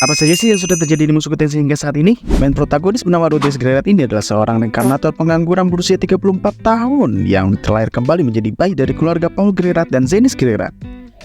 Apa saja sih yang sudah terjadi di Mushoku Tensei hingga saat ini? Main protagonis bernama Rhodes Grerat ini adalah seorang reinkarnator pengangguran berusia 34 tahun yang terlahir kembali menjadi bayi dari keluarga Paul Grerat dan Zenith Grerat.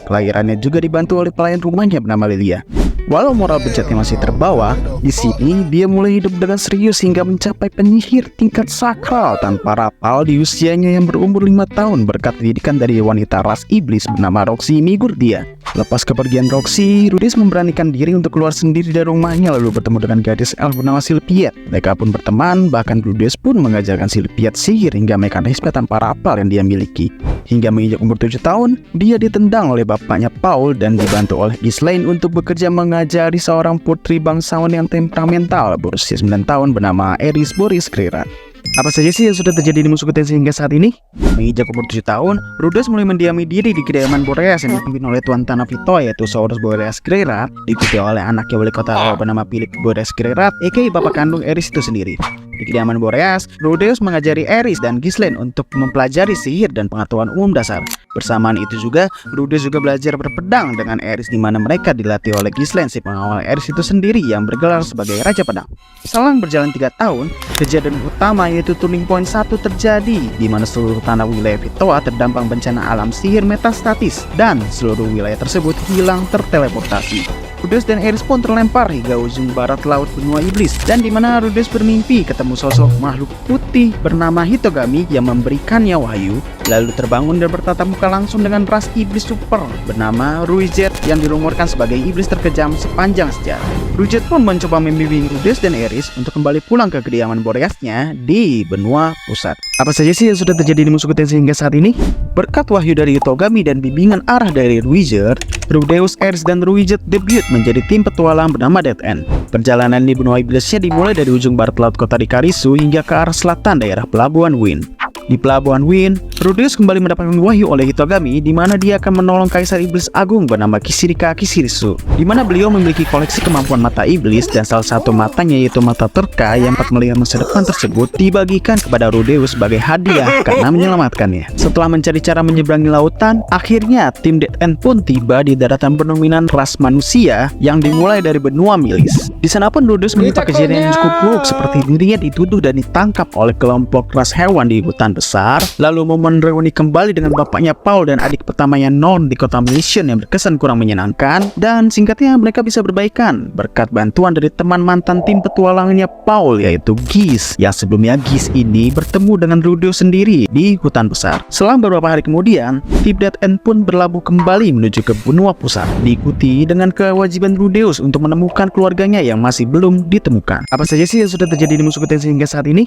Kelahirannya juga dibantu oleh pelayan rumahnya bernama Lilia. Walau moral bejatnya masih terbawa, di sini dia mulai hidup dengan serius hingga mencapai penyihir tingkat sakral tanpa rapal di usianya yang berumur 5 tahun berkat didikan dari wanita ras iblis bernama Roxy Migurdia. Lepas kepergian Roxy, Rhodes memberanikan diri untuk keluar sendiri dari rumahnya lalu bertemu dengan gadis elf bernama Sylphiet. Mereka pun berteman, bahkan Rhodes pun mengajarkan Sylphiet sihir hingga mekanisme tanpa rapal yang dia miliki. Hingga menginjak umur 7 tahun, dia ditendang oleh bapaknya Paul dan dibantu oleh Ghislaine untuk bekerja mengajari seorang putri bangsawan yang temperamental berusia 9 tahun bernama Eris Boris Grerat. Apa saja sih yang sudah terjadi di Mushoku Tensei hingga saat ini? Menginjak umur 7 tahun, Rhodes mulai mendiami diri di kediaman Boreas yang dipimpin oleh Tuan Tanah Vito yaitu Saurus Boreas Grerat, diikuti oleh anaknya wali kota bernama Philip Boreas Grerat, aka bapak kandung Eris itu sendiri. Di kediaman Boreas, Rhodes mengajari Eris dan Ghislaine untuk mempelajari sihir dan pengetahuan umum dasar. Bersamaan itu juga, Rhodes juga belajar berpedang dengan Eris di mana mereka dilatih oleh Ghislaine si pengawal Eris itu sendiri yang bergelar sebagai Raja Pedang. Selang berjalan 3 tahun, kejadian utama yaitu Turning Point 1 terjadi di mana seluruh tanah wilayah Vitoa terdampar bencana alam sihir metastatis dan seluruh wilayah tersebut hilang terteleportasi. Rhodes dan Eris pun terlempar hingga ujung barat laut benua iblis dan di mana Rhodes bermimpi ketemu sosok makhluk putih bernama Hitogami yang memberikannya wahyu, lalu terbangun dan bertatap muka langsung dengan ras iblis super bernama Ruijet yang dirumorkan sebagai iblis terkejam sepanjang sejarah. Ruijet pun mencoba membimbing Rhodes dan Eris untuk kembali pulang ke kediaman Boreasnya di benua pusat. Apa saja sih yang sudah terjadi di Mushoku Tensei hingga saat ini? Berkat wahyu dari Hitogami dan bimbingan arah dari Ruijet, Rhodes, Eris, dan Ruijet debut menjadi tim petualang bernama Dead End. Perjalanan di benua iblisnya dimulai dari ujung barat laut kota di Karisu hingga ke arah selatan daerah Pelabuhan Wind. Di Pelabuhan Wind, Rhodes kembali mendapatkan wahyu oleh Hitogami di mana dia akan menolong Kaisar Iblis Agung bernama Kishirika Kishirisu, di mana beliau memiliki koleksi kemampuan mata iblis dan salah satu matanya yaitu mata Terka yang 4 melihat masa depan tersebut dibagikan kepada Rhodes sebagai hadiah karena menyelamatkannya. Setelah mencari cara menyeberangi lautan, akhirnya tim Dead End pun tiba di daratan pendominan ras manusia yang dimulai dari benua Milis. Di sana pun Rhodes menimpa kejadian yang cukup buruk seperti dirinya dituduh dan ditangkap oleh kelompok ras hewan di hutan besar, lalu momen reuni kembali dengan bapaknya Paul dan adik pertamanya Non di kota Mission yang berkesan kurang menyenangkan, dan singkatnya mereka bisa berbaikan berkat bantuan dari teman mantan tim petualangnya Paul yaitu Giz, yang sebelumnya Giz ini bertemu dengan Rhodes sendiri di hutan besar. Selang beberapa hari kemudian, tim Dead End pun berlabuh kembali menuju ke benua pusat, diikuti dengan kewajiban Rhodes untuk menemukan keluarganya yang masih belum ditemukan. Apa saja sih yang sudah terjadi di Mushoku Tensei hingga saat ini?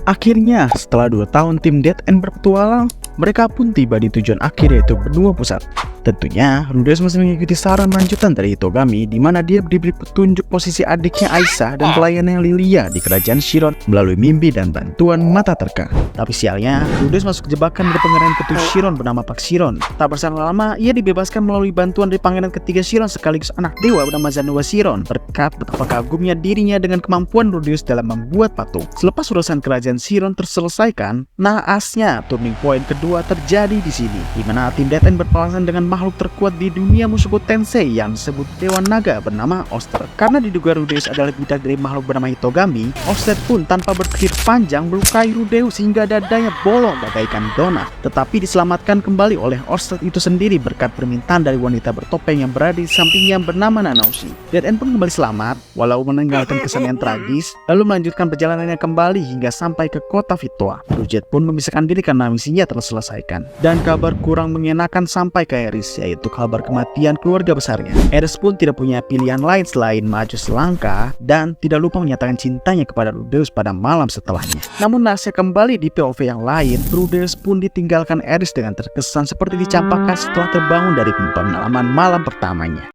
Akhirnya, setelah 2 tahun tim Dead End berpetualang, mereka pun tiba di tujuan akhir yaitu benua pusat. Tentunya, Rhodes masih mengikuti saran lanjutan dari Hitogami di mana dia diberi petunjuk posisi adiknya Aisyah dan pelayannya Lilia di kerajaan Chiron melalui mimpi dan bantuan mata Terka. Tapi sialnya, Rhodes masuk jebakan dari pangeran ketujuh Chiron bernama Pak Chiron. Tak berselang lama, ia dibebaskan melalui bantuan dari pangeran ketiga Chiron sekaligus anak dewa bernama Zanoa Chiron berkat betapa kagumnya dirinya dengan kemampuan Rhodes dalam membuat patung. Selepas urusan kerajaan Chiron terselesaikan, naasnya turning point kedua terjadi di sini, di mana tim Dead End berpasangan dengan makhluk terkuat di dunia Mushoku Tensei yang disebut Dewa Naga bernama Oster. Karena diduga Rhodes adalah bidak dari makhluk bernama Hitogami, Oster pun tanpa berpikir panjang melukai Rhodes hingga dadanya bolong bagaikan donat. Tetapi diselamatkan kembali oleh Oster itu sendiri berkat permintaan dari wanita bertopeng yang berada di sampingnya bernama Nanaushi. Dead End pun kembali selamat, walau meninggalkan kesan yang tragis, lalu melanjutkan perjalanannya kembali hingga sampai ke kota Vitoa. Ruijet pun memisahkan diri karena misinya telah selesaikan. Dan kabar kurang mengenakan sampai ke Eris, yaitu kabar kematian keluarga besarnya. Eris pun tidak punya pilihan lain selain maju selangkah dan tidak lupa menyatakan cintanya kepada Rhodes pada malam setelahnya. Namun nasib kembali di POV yang lain, Rhodes pun ditinggalkan Eris dengan terkesan seperti dicampakkan setelah terbangun dari pengalaman malam pertamanya.